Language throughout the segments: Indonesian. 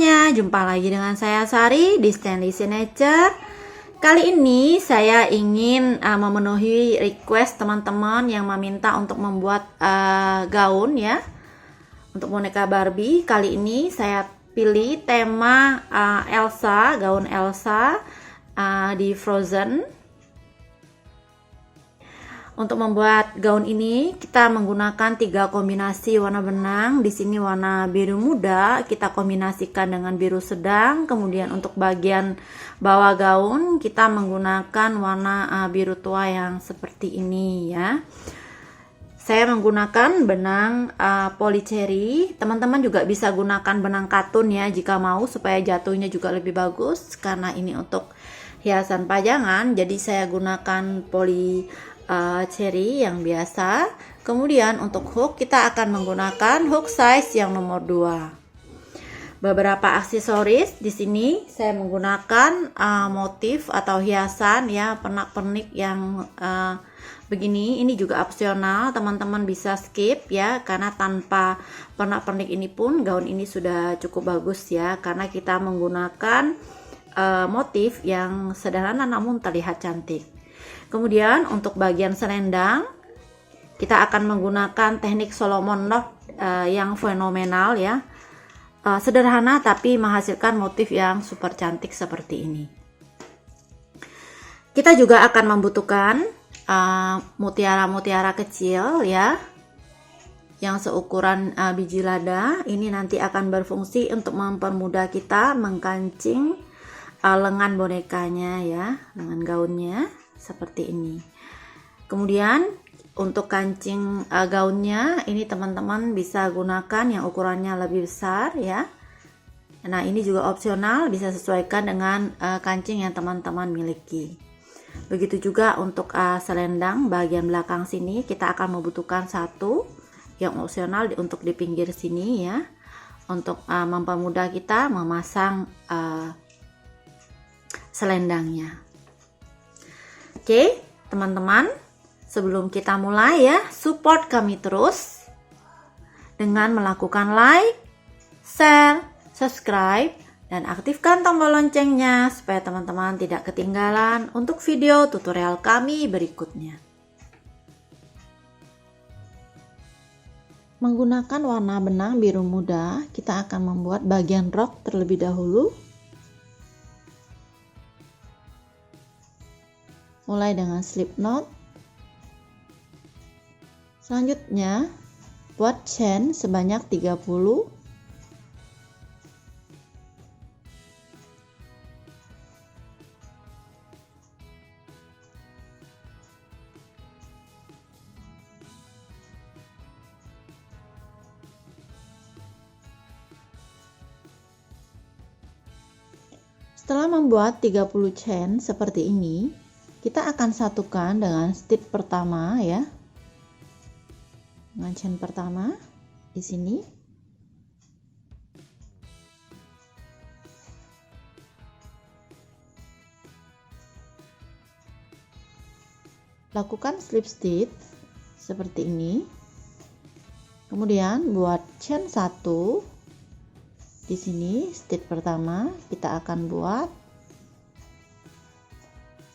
semuanya, jumpa lagi dengan saya Sari di Stanley Signature. Kali ini saya ingin memenuhi request teman-teman yang meminta untuk membuat gaun ya, untuk boneka Barbie. Kali ini saya pilih tema Elsa, gaun Elsa di Frozen. Untuk membuat gaun ini kita menggunakan 3 kombinasi warna benang. Di sini warna biru muda kita kombinasikan dengan biru sedang. Kemudian untuk bagian bawah gaun kita menggunakan warna biru tua yang seperti ini ya. Saya menggunakan benang polycherry. Teman-teman juga bisa gunakan benang katun ya jika mau, supaya jatuhnya juga lebih bagus. Karena ini untuk hiasan pajangan, jadi saya gunakan cherry yang biasa. Kemudian untuk hook kita akan menggunakan hook size yang nomor 2. Beberapa aksesoris di sini saya menggunakan motif atau hiasan ya, pernak-pernik yang begini. Ini juga opsional, teman-teman bisa skip ya, karena tanpa pernak-pernik ini pun gaun ini sudah cukup bagus ya, karena kita menggunakan motif yang sederhana namun terlihat cantik. Kemudian untuk bagian selendang kita akan menggunakan teknik Solomon knot yang fenomenal ya, sederhana tapi menghasilkan motif yang super cantik seperti ini. Kita juga akan membutuhkan mutiara-mutiara kecil ya, yang seukuran biji lada. Ini nanti akan berfungsi untuk mempermudah kita mengkancing lengan bonekanya ya, lengan gaunnya seperti ini. Kemudian untuk kancing gaunnya ini teman-teman bisa gunakan yang ukurannya lebih besar ya. Nah ini juga opsional, bisa sesuaikan dengan kancing yang teman-teman miliki. Begitu juga untuk selendang bagian belakang sini kita akan membutuhkan satu yang opsional untuk di pinggir sini ya, untuk mempermudah kita memasang selendangnya. Oke, teman-teman, sebelum kita mulai ya, support kami terus dengan melakukan like, share, subscribe, dan aktifkan tombol loncengnya supaya teman-teman tidak ketinggalan untuk video tutorial kami berikutnya. Menggunakan warna benang biru muda, kita akan membuat bagian rok terlebih dahulu. Mulai dengan slip knot. Selanjutnya buat chain sebanyak 30. Setelah membuat 30 chain seperti ini, kita akan satukan dengan stitch pertama ya, dengan chain pertama di sini. Lakukan slip stitch seperti ini. Kemudian buat chain 1 di sini, stitch pertama kita akan buat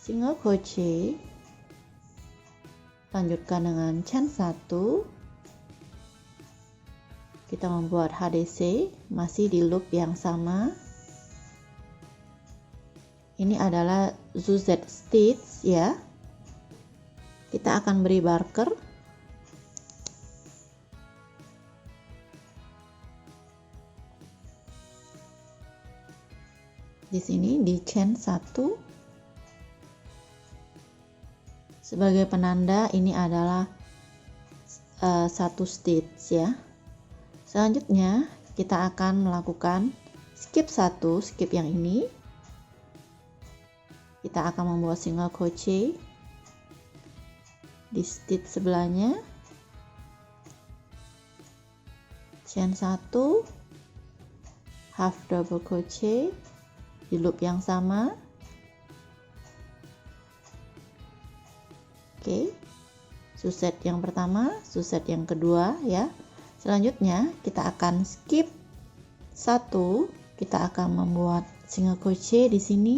single crochet, lanjutkan dengan chain 1, kita membuat HDC masih di loop yang sama. Ini adalah zigzag stitch ya, kita akan beri marker. Di sini di chain 1 sebagai penanda ini adalah satu stitch ya. Selanjutnya kita akan melakukan skip 1, skip yang ini. Kita akan membuat single crochet di stitch sebelahnya, chain 1, half double crochet di loop yang sama. Oke, suset yang pertama, suset yang kedua ya. Selanjutnya kita akan skip 1 kita akan membuat single crochet di sini.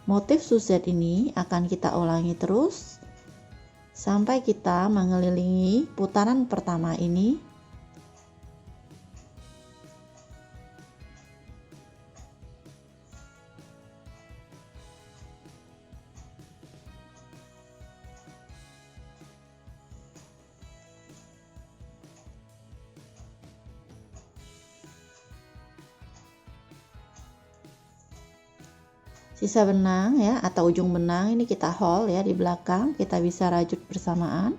Motif suzette ini akan kita ulangi terus sampai kita mengelilingi putaran pertama ini. Sisa benang ya, atau ujung benang ini kita haul ya di belakang, kita bisa rajut bersamaan.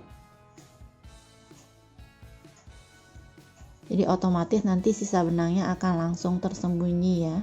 Jadi otomatis nanti sisa benangnya akan langsung tersembunyi ya.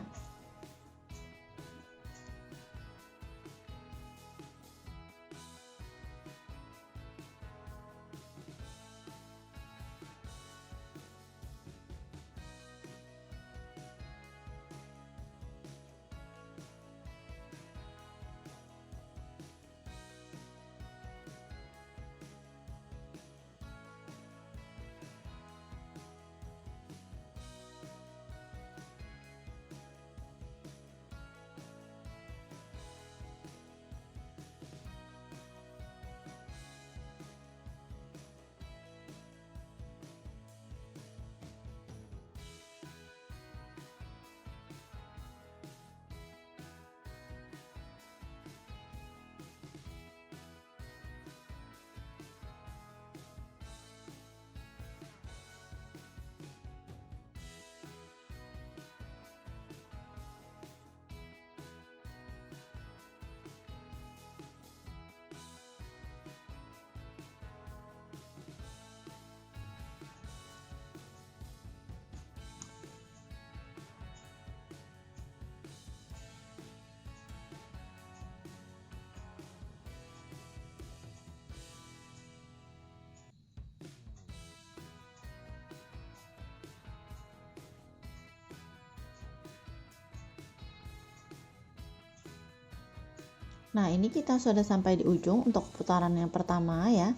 Nah, ini kita sudah sampai di ujung untuk putaran yang pertama ya.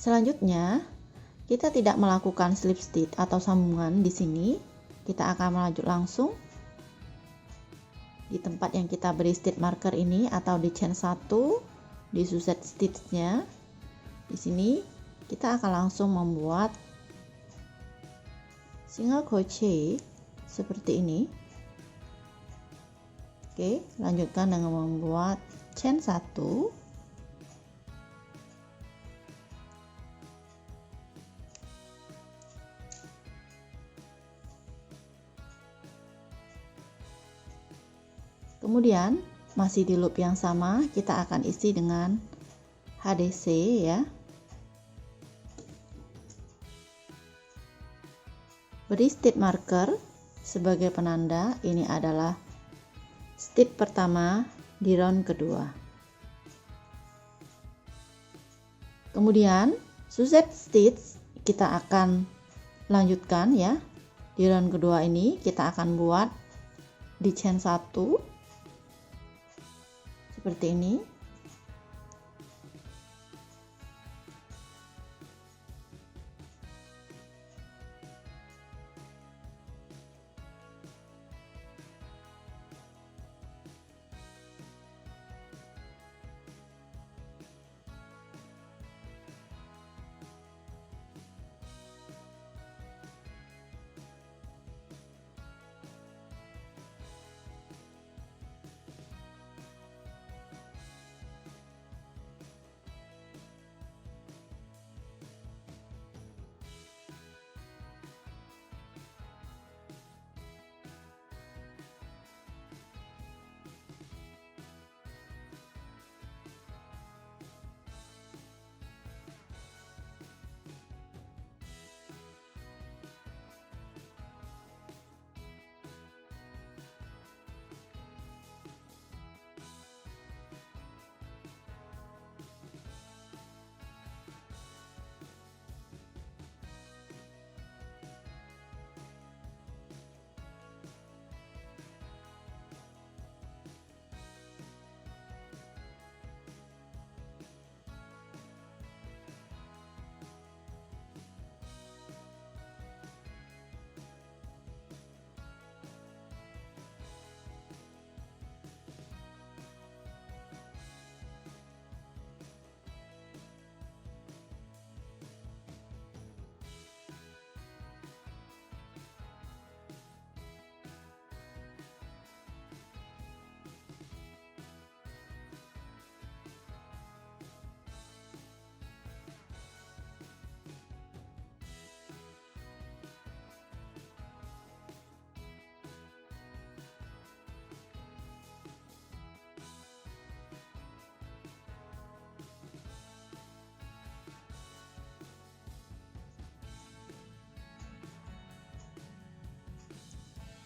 Selanjutnya, kita tidak melakukan slip stitch atau sambungan di sini. Kita akan melanjut langsung di tempat yang kita beri stitch marker ini atau di chain 1 di suzette stitchnya. Di sini kita akan langsung membuat single crochet seperti ini. Oke, lanjutkan dengan membuat chain 1, kemudian masih di loop yang sama kita akan isi dengan HDC ya. Beri stitch marker sebagai penanda ini adalah stitch pertama di round kedua. Kemudian suzette stitch kita akan lanjutkan ya. Di round kedua ini kita akan buat di chain 1 seperti ini.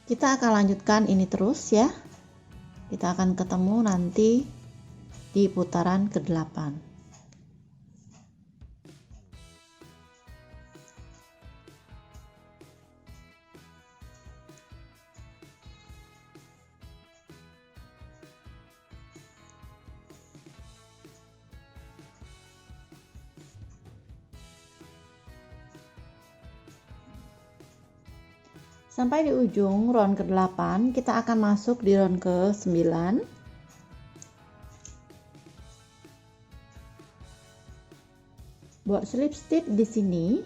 Kita akan lanjutkan ini terus ya. Kita akan ketemu nanti di putaran ke-8. Sampai di ujung round ke-8, kita akan masuk di round ke-9. Buat slip stitch di sini,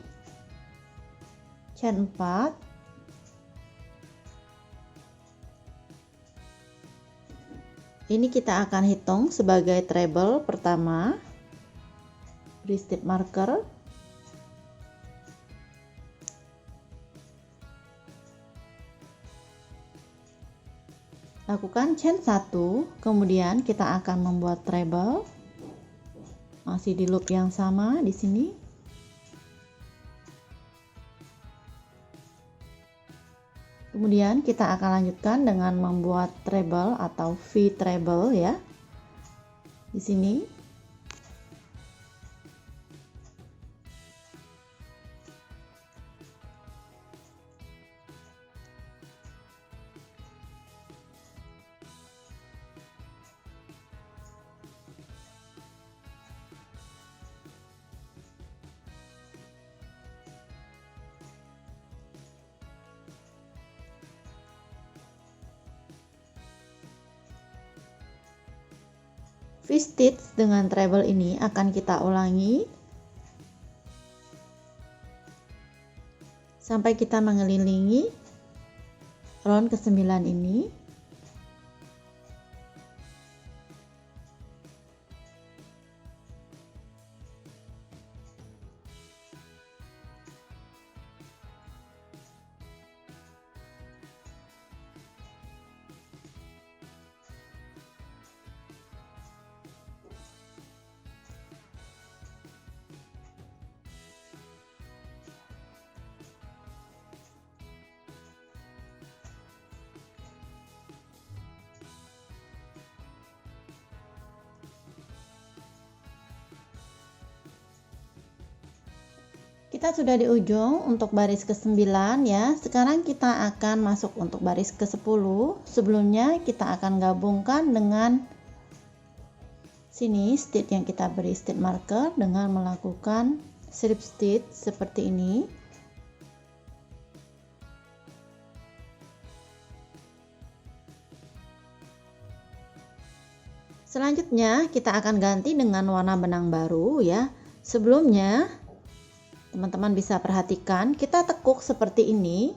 chain 4. Ini kita akan hitung sebagai treble pertama. Beri stitch marker. Lakukan chain 1, kemudian kita akan membuat treble. Masih di loop yang sama di sini. Kemudian kita akan lanjutkan dengan membuat treble atau V treble ya. Di sini. V-stitch dengan treble ini akan kita ulangi sampai kita mengelilingi round ke-9 ini. Kita sudah di ujung untuk baris ke-9 ya. Sekarang kita akan masuk untuk baris ke-10. Sebelumnya kita akan gabungkan dengan sini stitch yang kita beri stitch marker dengan melakukan slip stitch seperti ini. Selanjutnya kita akan ganti dengan warna benang baru ya. Sebelumnya teman-teman bisa perhatikan, kita tekuk seperti ini.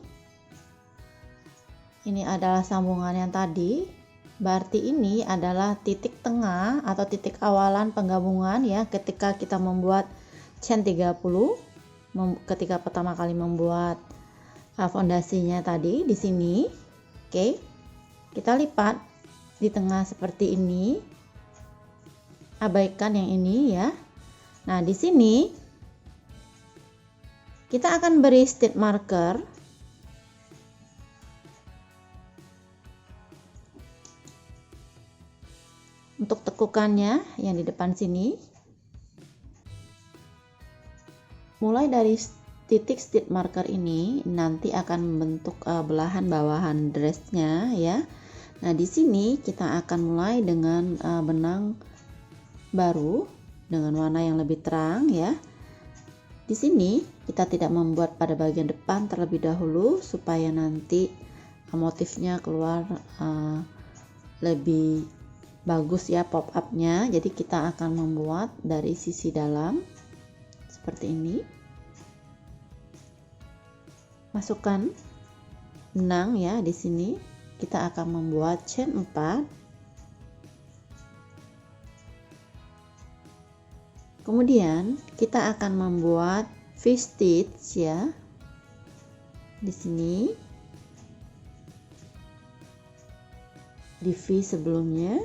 Ini adalah sambungan yang tadi. Berarti ini adalah titik tengah atau titik awalan penggabungan ya ketika kita membuat chain 30. Ketika pertama kali membuat fondasinya tadi di sini. Oke. Kita lipat di tengah seperti ini. Abaikan yang ini ya. Nah, di sini kita akan beri stitch marker untuk tekukannya yang di depan sini. Mulai dari titik stitch marker ini nanti akan membentuk belahan bawahan dressnya ya. Nah, di sini kita akan mulai dengan benang baru dengan warna yang lebih terang ya. Di sini kita tidak membuat pada bagian depan terlebih dahulu supaya nanti motifnya keluar lebih bagus ya pop up-nya. Jadi kita akan membuat dari sisi dalam seperti ini. Masukkan benang ya di sini. Kita akan membuat chain 4. Kemudian kita akan membuat V-stitch ya. Di sini di V sebelumnya.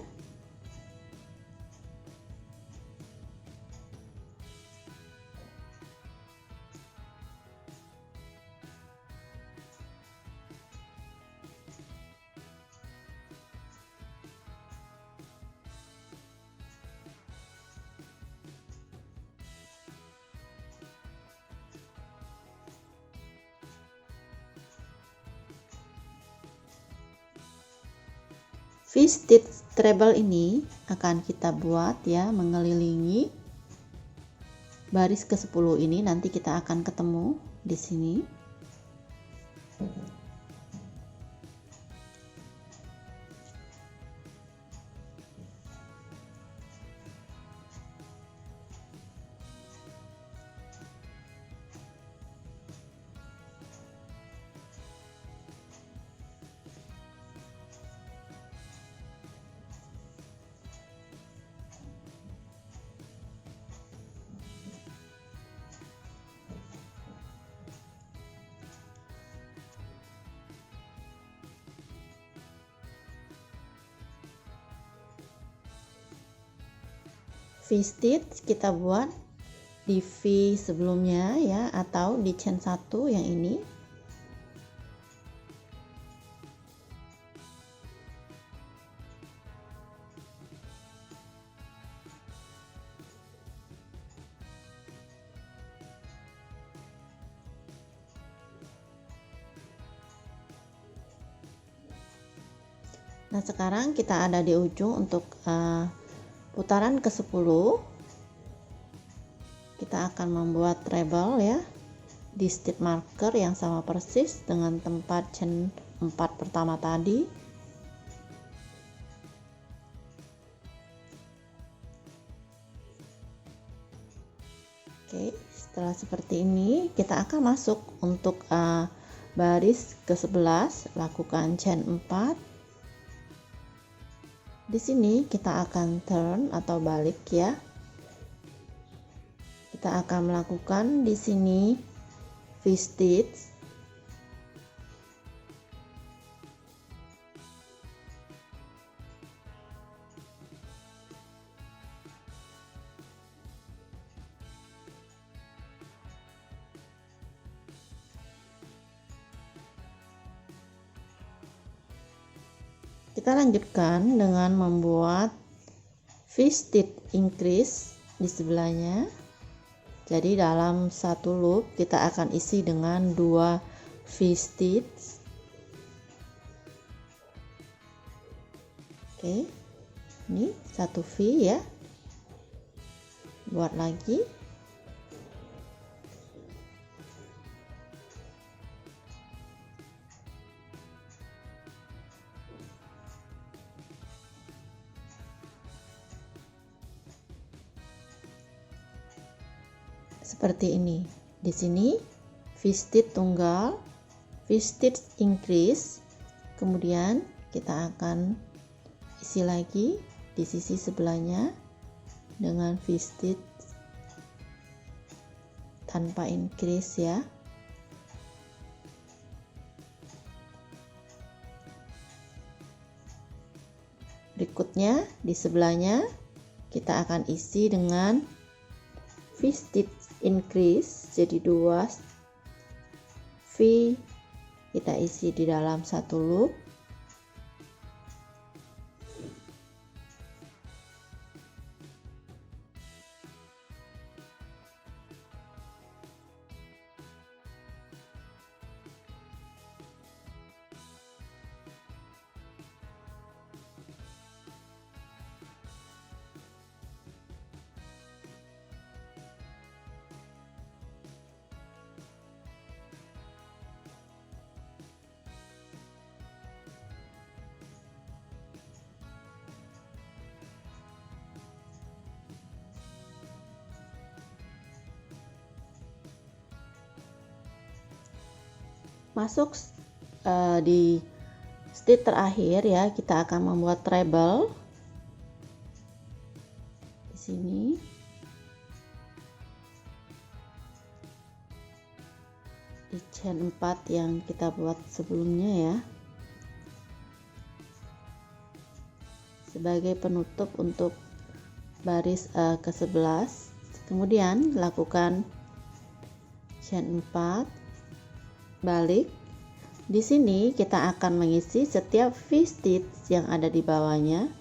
V-stitch treble ini akan kita buat ya, mengelilingi baris ke-10 ini. Nanti kita akan ketemu di sini. V-stitch kita buat di V sebelumnya ya, atau di chain 1 yang ini. Nah, sekarang kita ada di ujung untuk putaran ke-10. Kita akan membuat treble ya di stitch marker yang sama persis dengan tempat chain 4 pertama tadi. Oke, setelah seperti ini kita akan masuk untuk baris ke-11, lakukan chain 4. Di sini kita akan turn atau balik ya. Kita akan melakukan di sini V-stitch. Kita lanjutkan dengan membuat V-stitch increase di sebelahnya. Jadi dalam satu loop kita akan isi dengan 2 V-stitch. Oke, ini 1 V ya. Buat lagi. Seperti ini. Di sini V-stitch tunggal, V-stitch increase, kemudian kita akan isi lagi di sisi sebelahnya dengan V-stitch tanpa increase ya. Berikutnya di sebelahnya kita akan isi dengan V-stitch increase, jadi 2 V kita isi di dalam satu loop. Masuk di stitch terakhir ya, kita akan membuat treble di sini. Di chain 4 yang kita buat sebelumnya ya, sebagai penutup untuk baris ke-11. Kemudian lakukan chain 4, balik. Di sini kita akan mengisi setiap V-stitch yang ada di bawahnya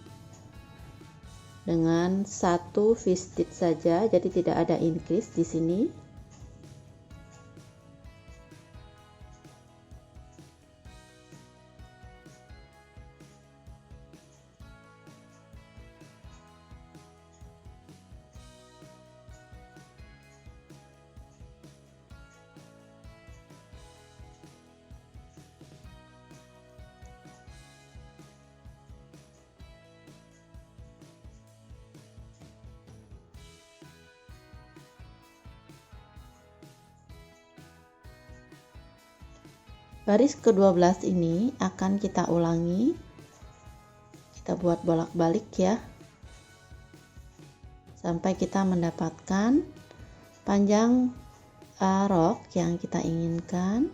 dengan 1 V-stitch saja, jadi tidak ada increase di sini. Baris ke-12 ini akan kita ulangi. Kita buat bolak-balik ya, sampai kita mendapatkan panjang rok yang kita inginkan.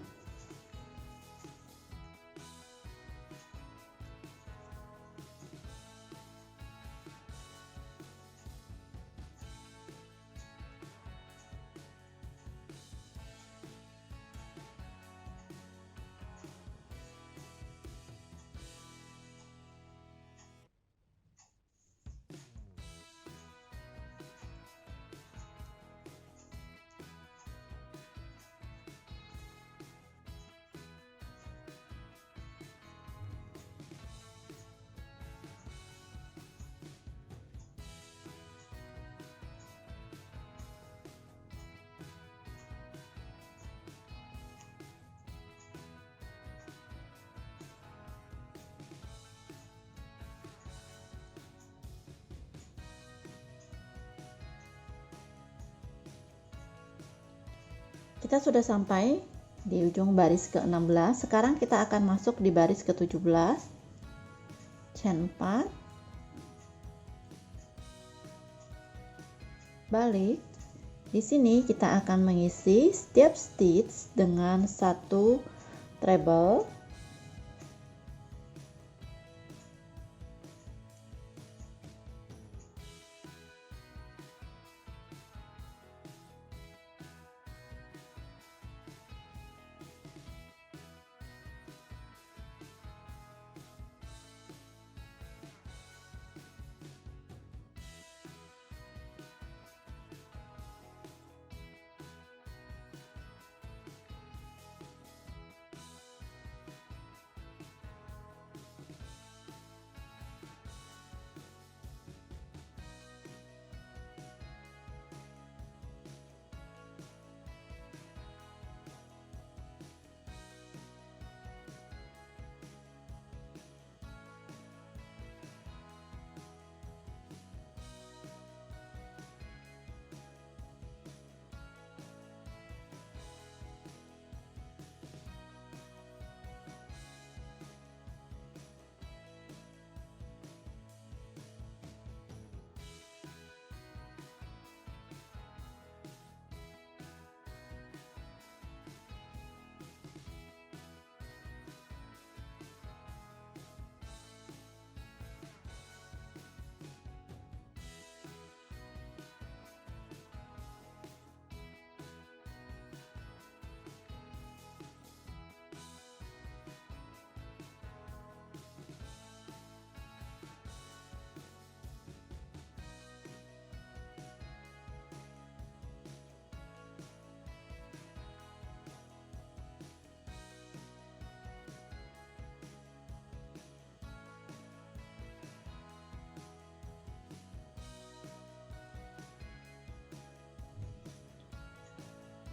Kita sudah sampai di ujung baris ke-16. Sekarang kita akan masuk di baris ke-17. Chain 4. Balik. Di sini kita akan mengisi setiap stitch dengan satu treble.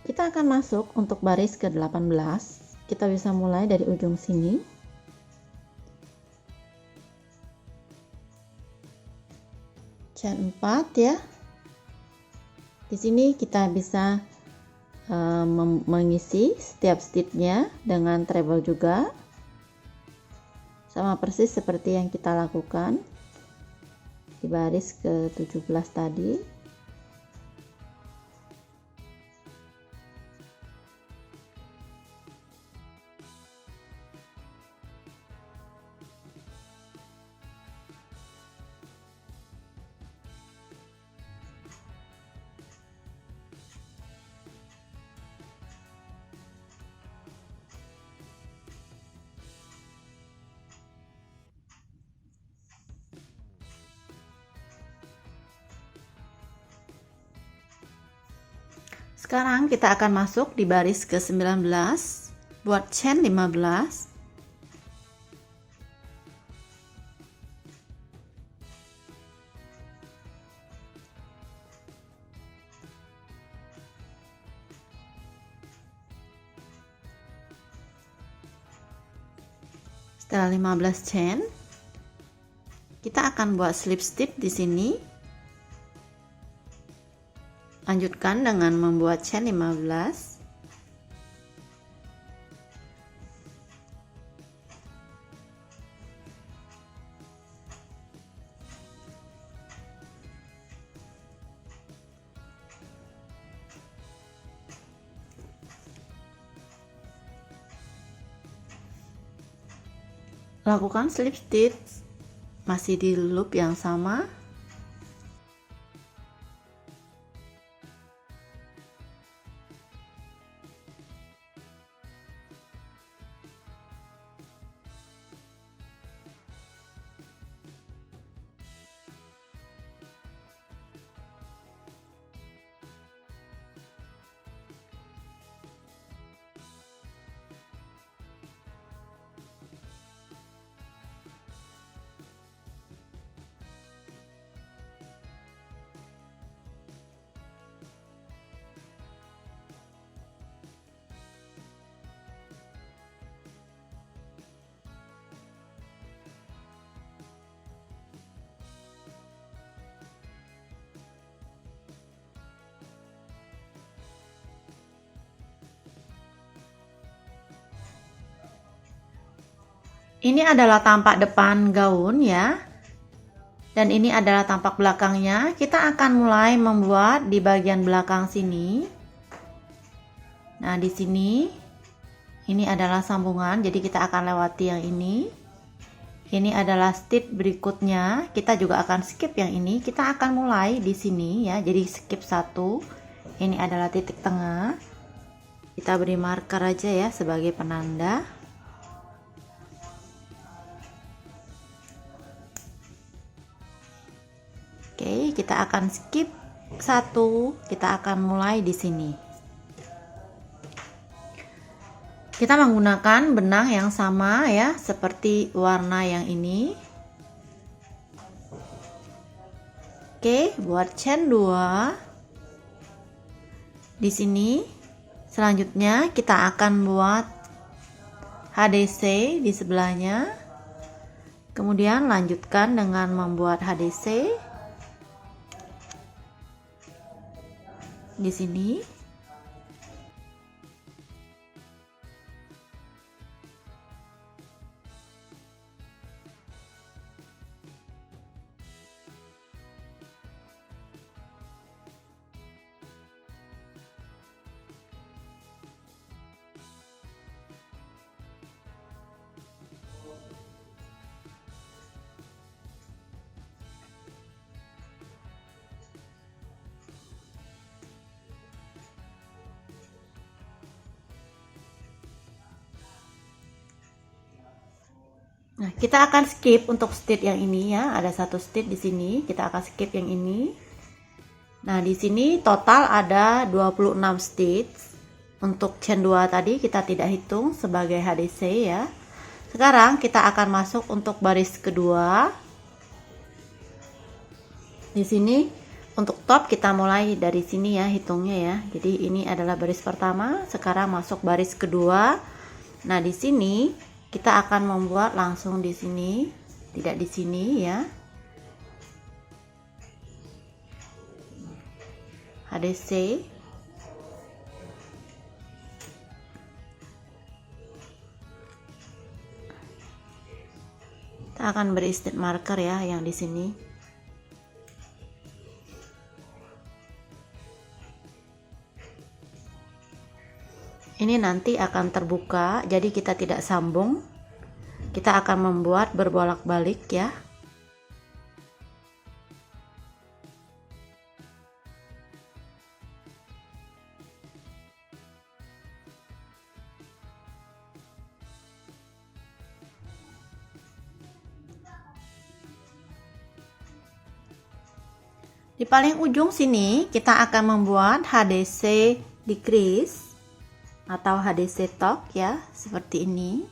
Kita akan masuk untuk baris ke-18. Kita bisa mulai dari ujung sini. Chain 4 ya. Di sini kita bisa mengisi setiap stitchnya dengan treble juga. Sama persis seperti yang kita lakukan di baris ke-17 tadi. Sekarang kita akan masuk di baris ke-19, buat chain 15. Setelah 15 chain, kita akan buat slip stitch di sini. Lanjutkan dengan membuat chain 15. lakukan slip stitch masih di loop yang sama. Ini adalah tampak depan gaun ya. Dan ini adalah tampak belakangnya. Kita akan mulai membuat di bagian belakang sini. Nah, di sini ini adalah sambungan, jadi kita akan lewati yang ini. Ini adalah stitch berikutnya. Kita juga akan skip yang ini. Kita akan mulai di sini ya. Jadi skip satu. Ini adalah titik tengah. Kita beri marker aja ya sebagai penanda. Oke, kita akan skip satu, kita akan mulai di sini. Kita menggunakan benang yang sama ya, seperti warna yang ini. Oke, buat chain 2. Di sini selanjutnya kita akan buat HDC di sebelahnya. Kemudian lanjutkan dengan membuat HDC di sini. Nah, kita akan skip untuk stitch yang ini ya. Ada satu stitch di sini, kita akan skip yang ini. Nah, di sini total ada 26 stitch. Untuk chain 2 tadi kita tidak hitung sebagai HDC ya. Sekarang kita akan masuk untuk baris kedua. Di sini untuk top kita mulai dari sini ya hitungnya ya. Jadi ini adalah baris pertama, sekarang masuk baris kedua. Nah, di sini kita akan membuat langsung di sini, tidak di sini ya. HDC. Kita akan beri stitch marker ya yang di sini. Ini nanti akan terbuka, jadi kita tidak sambung. Kita akan membuat berbolak-balik ya. Di paling ujung sini kita akan membuat HDC decrease atau HDC top ya, seperti ini.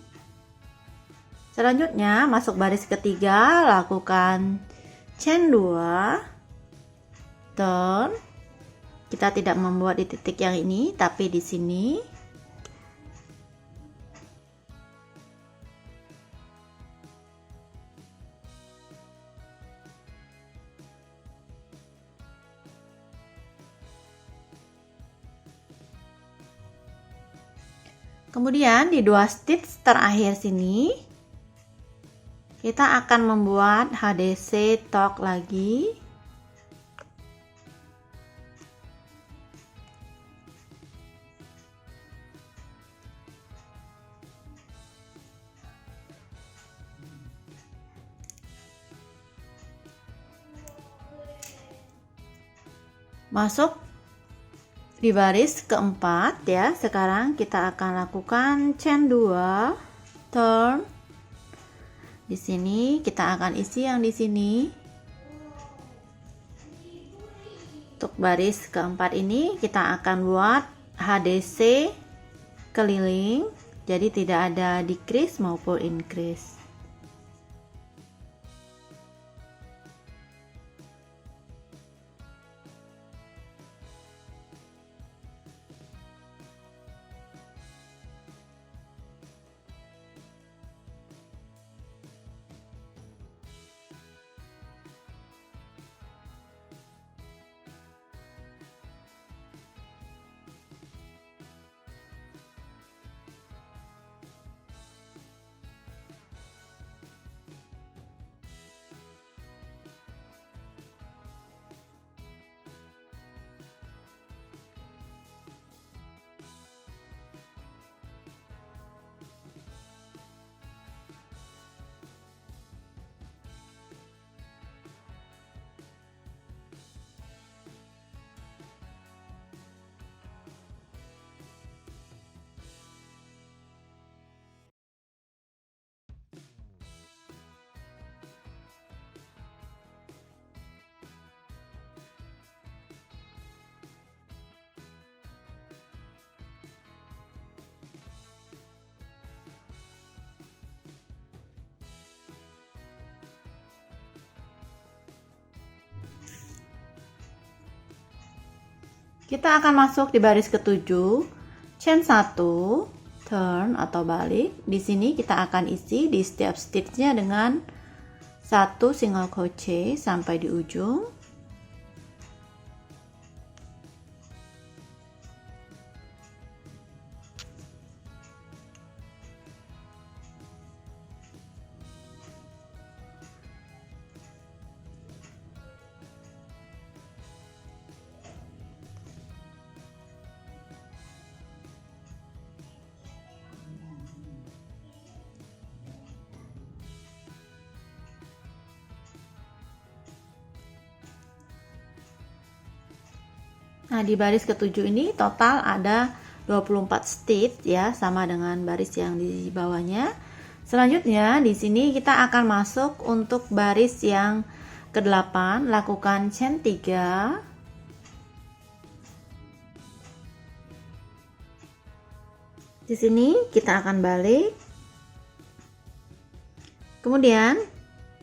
Selanjutnya masuk baris ketiga, lakukan chain 2, turn. Kita tidak membuat di titik yang ini, tapi di sini. Kemudian di dua stitch terakhir sini kita akan membuat HDC top lagi. Masuk di baris keempat ya. Sekarang kita akan lakukan chain 2 turn. Di sini kita akan isi yang di sini. Untuk baris keempat ini kita akan buat HDC keliling, jadi tidak ada decrease maupun increase. Kita akan masuk di baris ketujuh, chain 1, turn atau balik. Di sini kita akan isi di setiap stitchnya dengan 1 single crochet sampai di ujung. Nah, di baris ketujuh ini total ada 24 stitch ya, sama dengan baris yang di bawahnya. Selanjutnya di sini kita akan masuk untuk baris yang ke-8, lakukan chain 3. Di sini kita akan balik. Kemudian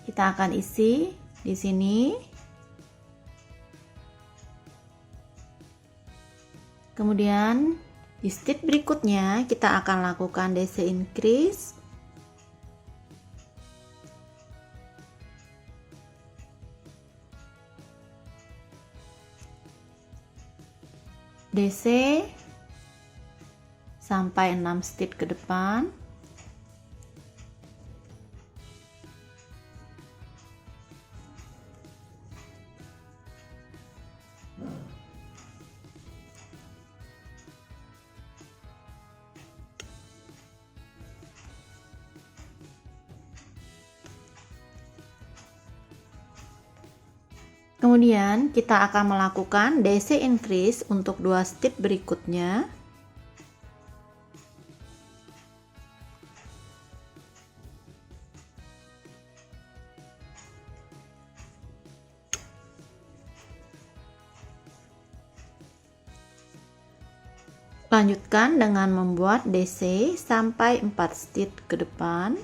kita akan isi di sini. Kemudian di stitch berikutnya kita akan lakukan DC increase. DC sampai 6 stitch ke depan. Kemudian kita akan melakukan DC increase untuk 2 stitch berikutnya. Lanjutkan dengan membuat DC sampai 4 stitch ke depan.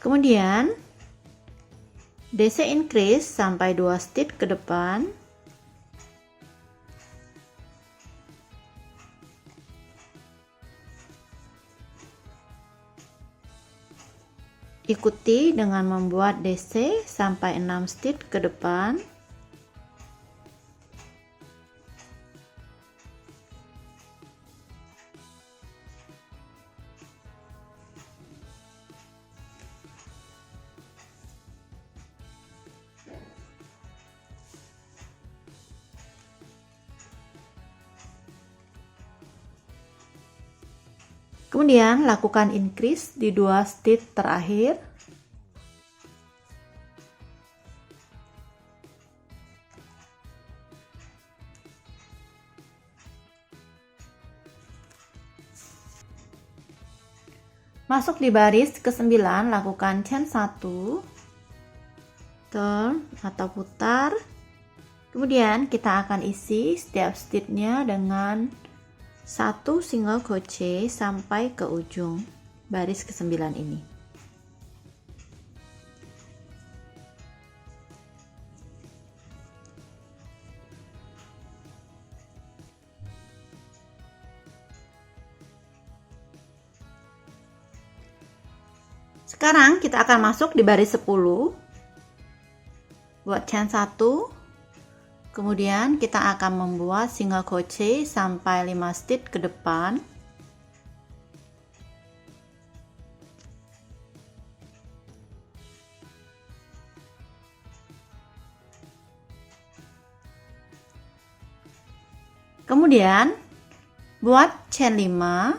Kemudian DC increase sampai 2 stitch ke depan. Ikuti dengan membuat DC sampai 6 stitch ke depan. Kemudian lakukan increase di 2 stitch terakhir. Masuk di baris ke-9, lakukan chain 1, turn atau putar. Kemudian kita akan isi setiap stitchnya dengan 1 single crochet sampai ke ujung baris ke-9 ini. Sekarang kita akan masuk di baris 10, buat chain 1, kemudian kita akan membuat single crochet sampai 5 stitch ke depan. Kemudian buat chain 5,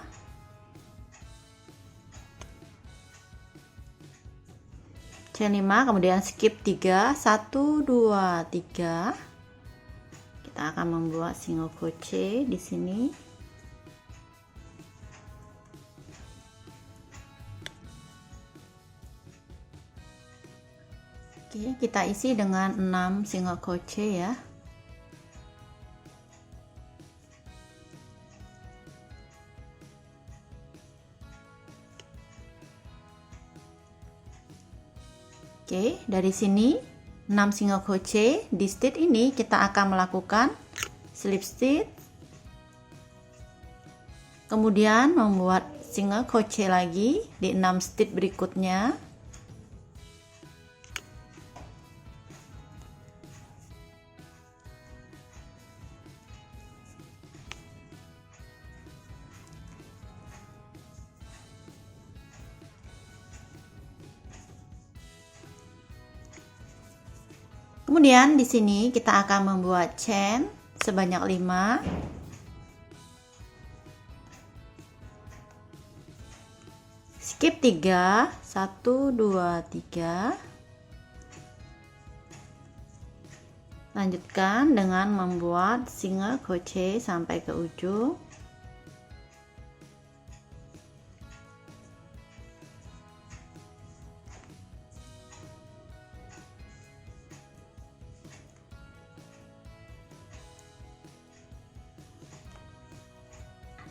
chain 5, kemudian skip 3, 1 2 3. Kita akan membuat single crochet di sini. Oke, kita isi dengan 6 single crochet ya. Oke, dari sini 6 single crochet. Di stitch ini kita akan melakukan slip stitch, kemudian membuat single crochet lagi di 6 stitch berikutnya. Kemudian di sini kita akan membuat chain sebanyak 5. Skip 3, 1 2 3. Lanjutkan dengan membuat single crochet sampai ke ujung.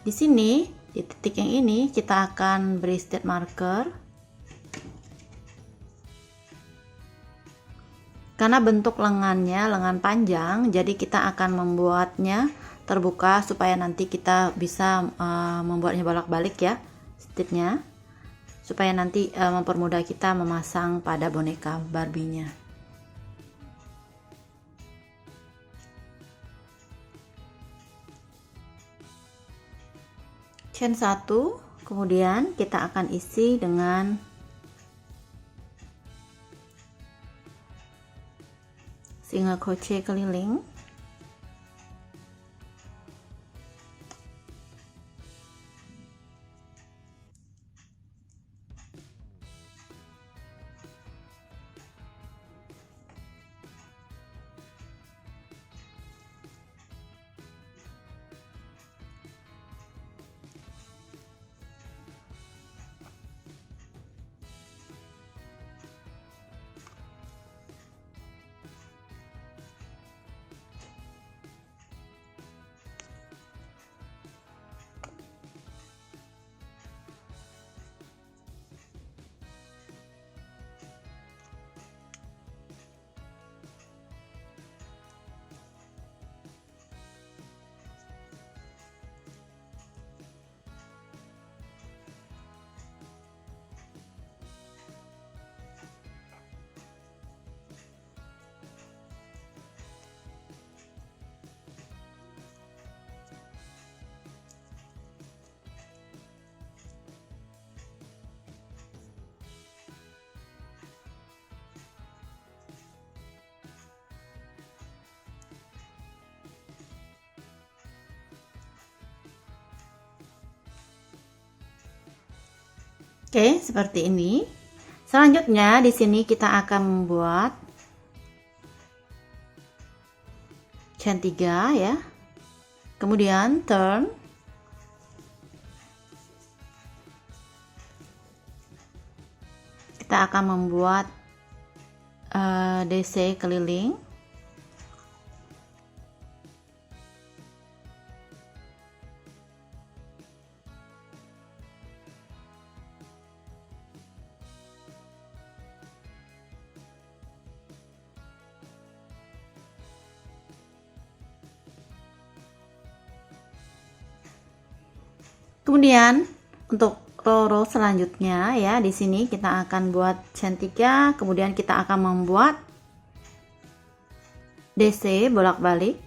Di sini, di titik yang ini kita akan beri stitch marker. Karena bentuk lengannya lengan panjang, jadi kita akan membuatnya terbuka supaya nanti kita bisa membuatnya bolak-balik ya, stitchnya, supaya nanti mempermudah kita memasang pada boneka Barbie-nya. Chain 1, kemudian kita akan isi dengan single crochet keliling. Oke, seperti ini. Selanjutnya di sini kita akan membuat chain 3 ya. Kemudian turn. Kita akan membuat DC keliling. Kemudian untuk row selanjutnya ya, di sini kita akan buat chain 3, kemudian kita akan membuat DC bolak-balik.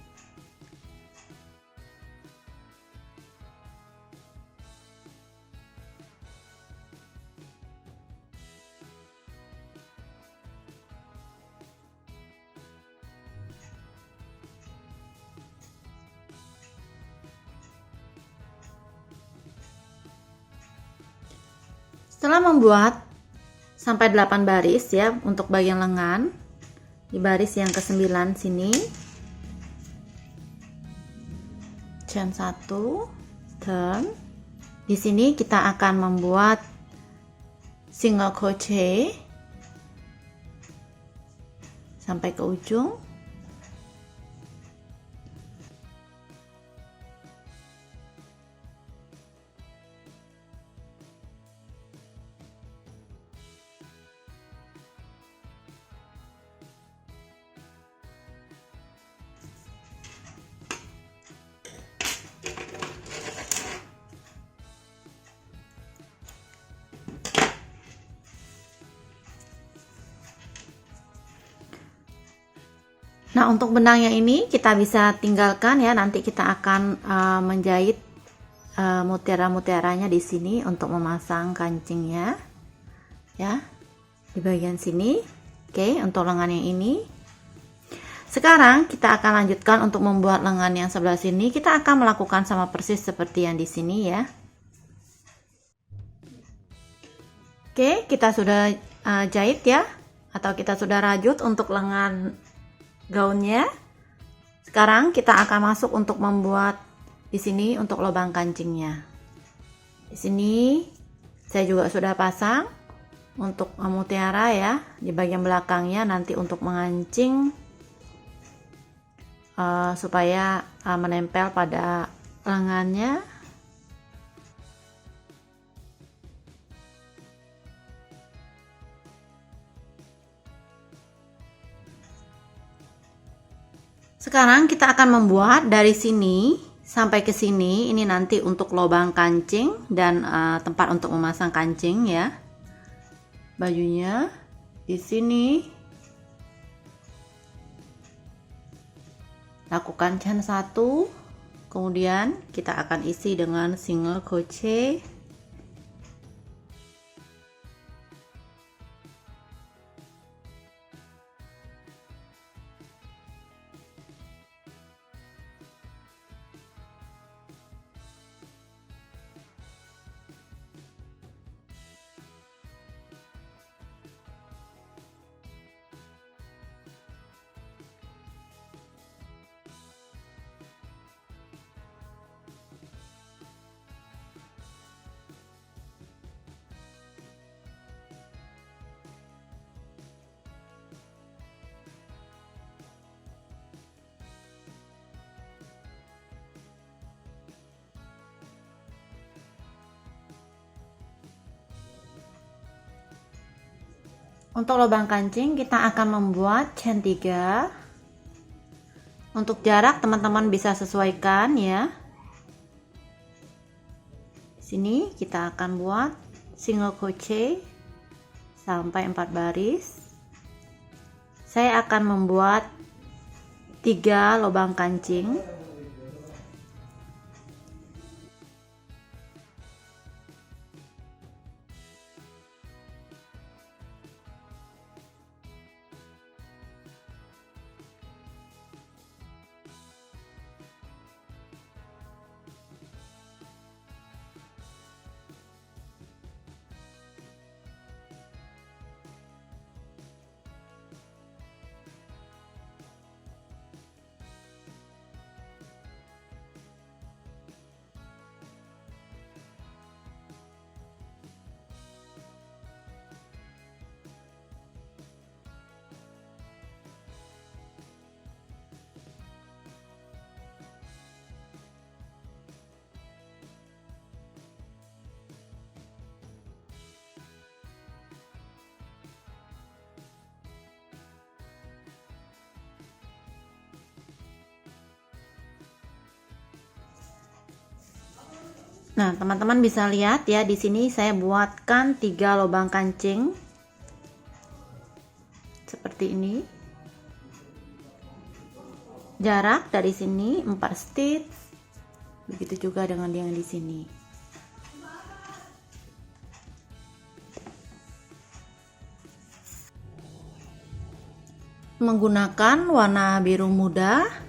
Setelah membuat sampai 8 baris ya untuk bagian lengan, di baris yang ke-9 sini chain 1, turn. Di sini kita akan membuat single crochet sampai ke ujung. Nah, untuk benangnya ini kita bisa tinggalkan ya, nanti kita akan menjahit mutiara-mutiaranya di sini untuk memasang kancingnya ya, di bagian sini. Oke, untuk lengan yang ini. Sekarang kita akan lanjutkan untuk membuat lengan yang sebelah sini. Kita akan melakukan sama persis seperti yang di sini ya. Oke, kita sudah jahit ya, atau kita sudah rajut untuk lengan gaunnya. Sekarang kita akan masuk untuk membuat di sini untuk lubang kancingnya. Di sini saya juga sudah pasang untuk mutiara ya di bagian belakangnya, nanti untuk mengancing supaya menempel pada lengannya. Sekarang kita akan membuat dari sini sampai ke sini, ini nanti untuk lubang kancing dan tempat untuk memasang kancing ya. Bajunya di sini. Lakukan chain 1, kemudian kita akan isi dengan single crochet. Untuk lubang kancing kita akan membuat chain 3. Untuk jarak teman-teman bisa sesuaikan ya. Di sini kita akan buat single crochet sampai 4 baris. Saya akan membuat 3 lubang kancing. Nah, teman-teman bisa lihat ya, di sini saya buatkan 3 lubang kancing seperti ini. Jarak dari sini 4 stitch. Begitu juga dengan yang di sini. Menggunakan warna biru muda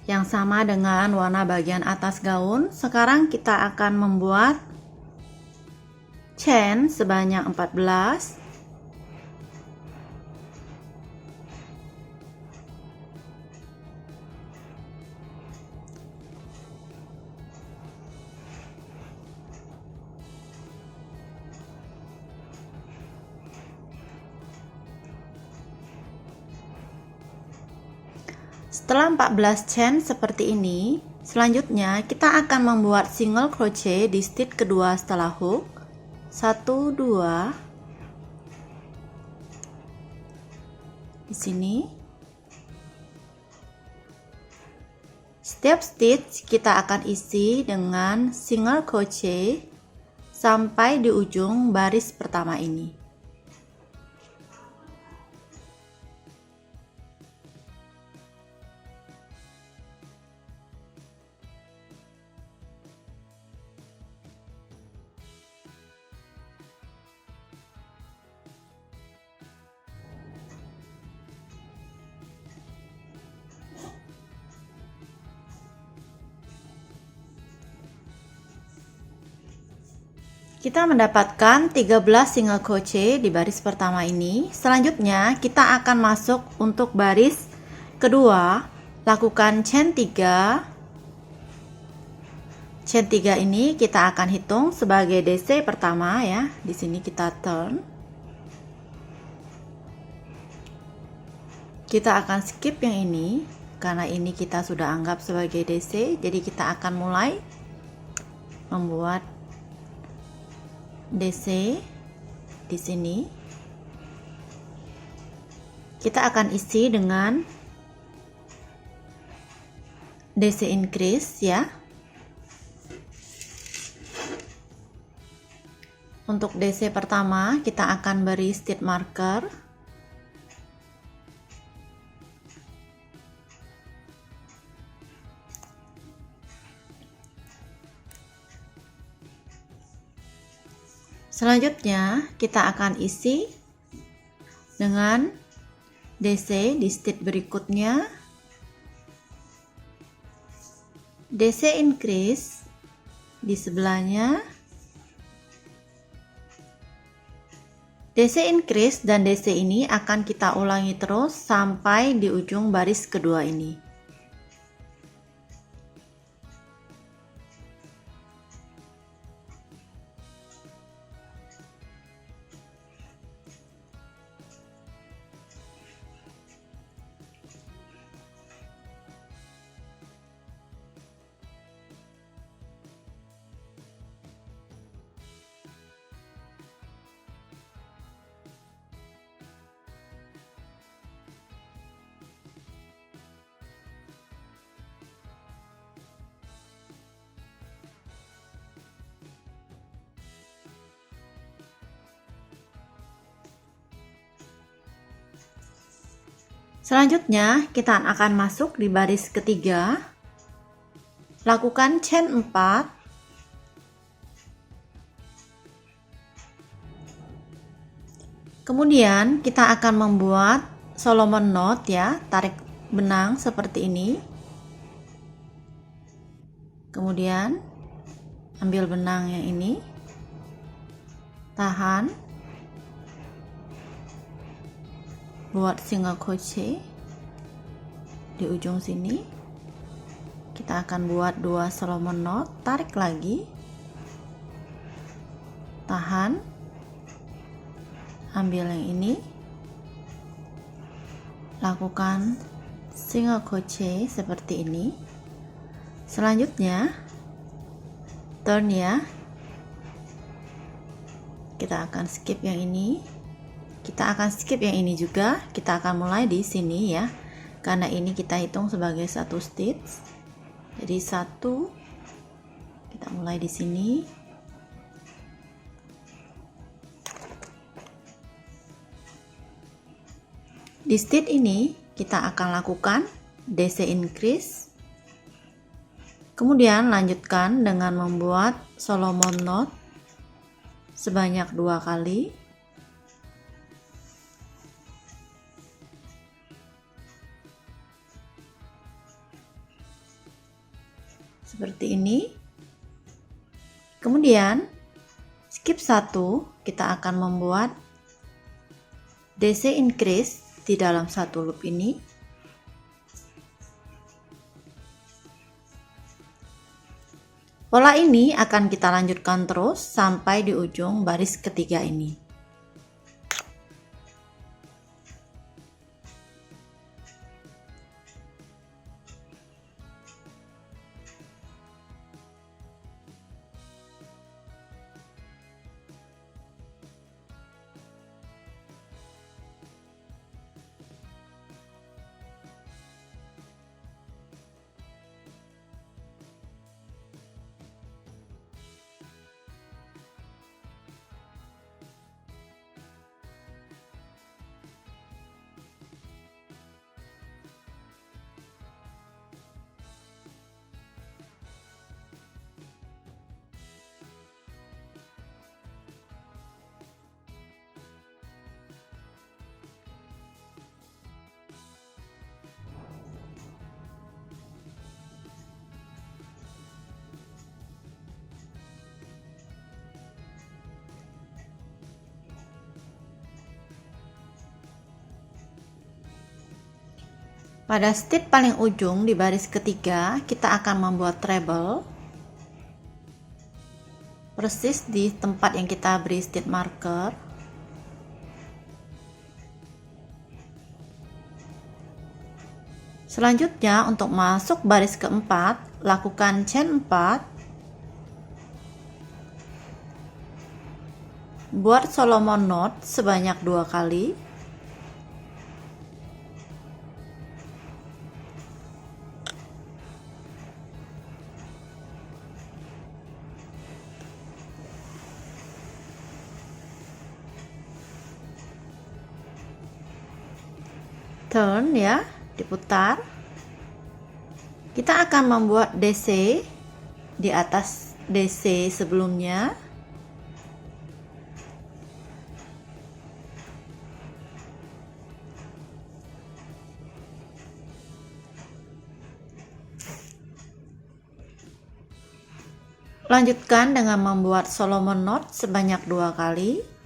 yang sama dengan warna bagian atas gaun, sekarang kita akan membuat chain sebanyak 14. Setelah 14 chain seperti ini, selanjutnya kita akan membuat single crochet di stitch kedua setelah hook. 1 2 di sini. Setiap stitch kita akan isi dengan single crochet sampai di ujung baris pertama ini. Kita mendapatkan 13 single crochet di baris pertama ini. Selanjutnya kita akan masuk untuk baris kedua, lakukan chain 3. Chain 3 ini kita akan hitung sebagai DC pertama ya. Di sini kita turn. Kita akan skip yang ini karena ini kita sudah anggap sebagai DC. Jadi kita akan mulai membuat DC di sini. Kita akan isi dengan DC increase ya. Untuk DC pertama kita akan beri stitch marker. Selanjutnya kita akan isi dengan DC di stitch berikutnya, DC increase di sebelahnya, DC increase dan DC ini akan kita ulangi terus sampai di ujung baris kedua ini. Selanjutnya kita akan masuk di baris ketiga, lakukan chain 4, kemudian kita akan membuat Solomon knot ya, tarik benang seperti ini, kemudian ambil benang yang ini, tahan, buat single crochet di ujung sini. Kita akan buat 2 Solomon knot, tarik lagi, tahan, ambil yang ini, lakukan single crochet seperti ini. Selanjutnya turn ya, kita akan skip yang ini. Kita akan skip yang ini juga. Kita akan mulai di sini ya, karena ini kita hitung sebagai 1 stitch. Jadi 1, Kita mulai di sini. Di stitch ini kita akan lakukan DC increase. Kemudian lanjutkan dengan membuat Solomon knot sebanyak 2 kali. Seperti ini. Kemudian skip 1, kita akan membuat DC increase di dalam satu loop ini. Pola ini akan kita lanjutkan terus sampai di ujung baris ketiga ini. Pada stitch paling ujung di baris ketiga, kita akan membuat treble persis di tempat yang kita beri stitch marker. Selanjutnya untuk masuk baris keempat, lakukan chain 4, buat Solomon knot sebanyak 2 kali. Turn ya, diputar. Kita akan membuat DC di atas DC sebelumnya. Lanjutkan dengan membuat Solomon knot sebanyak 2 kali.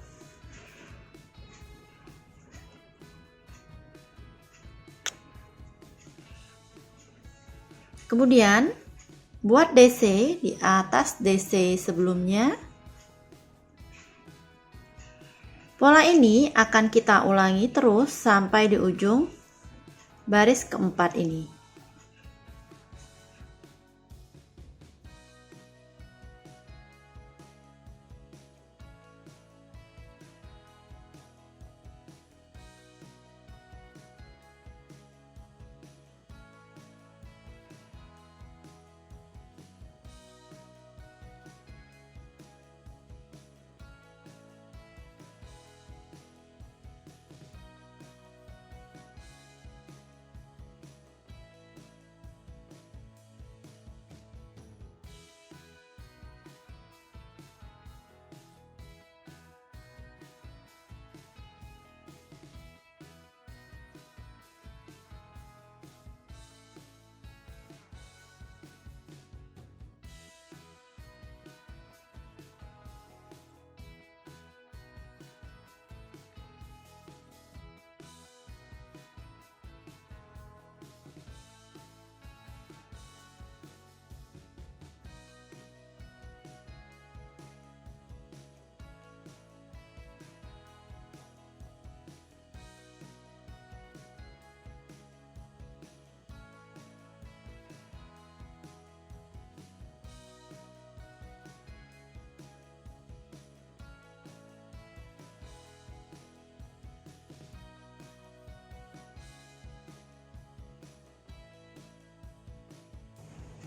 Kemudian buat DC di atas DC sebelumnya. Pola ini akan kita ulangi terus sampai di ujung baris keempat ini.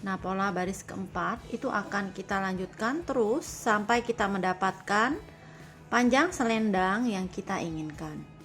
Nah, pola baris keempat itu akan kita lanjutkan terus sampai kita mendapatkan panjang selendang yang kita inginkan.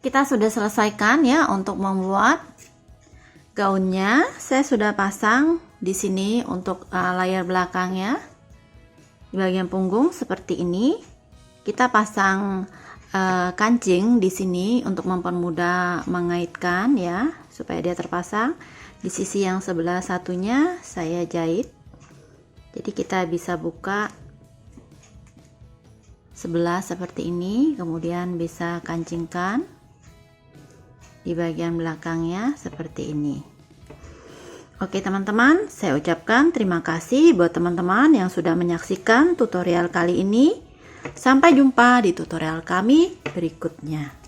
Kita sudah selesaikan ya untuk membuat gaunnya. Saya sudah pasang di sini untuk layar belakangnya. Di bagian punggung seperti ini. Kita pasang kancing di sini untuk mempermudah mengaitkan ya, supaya dia terpasang. Di sisi yang sebelah satunya saya jahit. Jadi kita bisa buka sebelah seperti ini, kemudian bisa kancingkan di bagian belakangnya seperti ini. Oke teman-teman, saya ucapkan terima kasih buat teman-teman yang sudah menyaksikan tutorial kali ini. Sampai jumpa di tutorial kami berikutnya.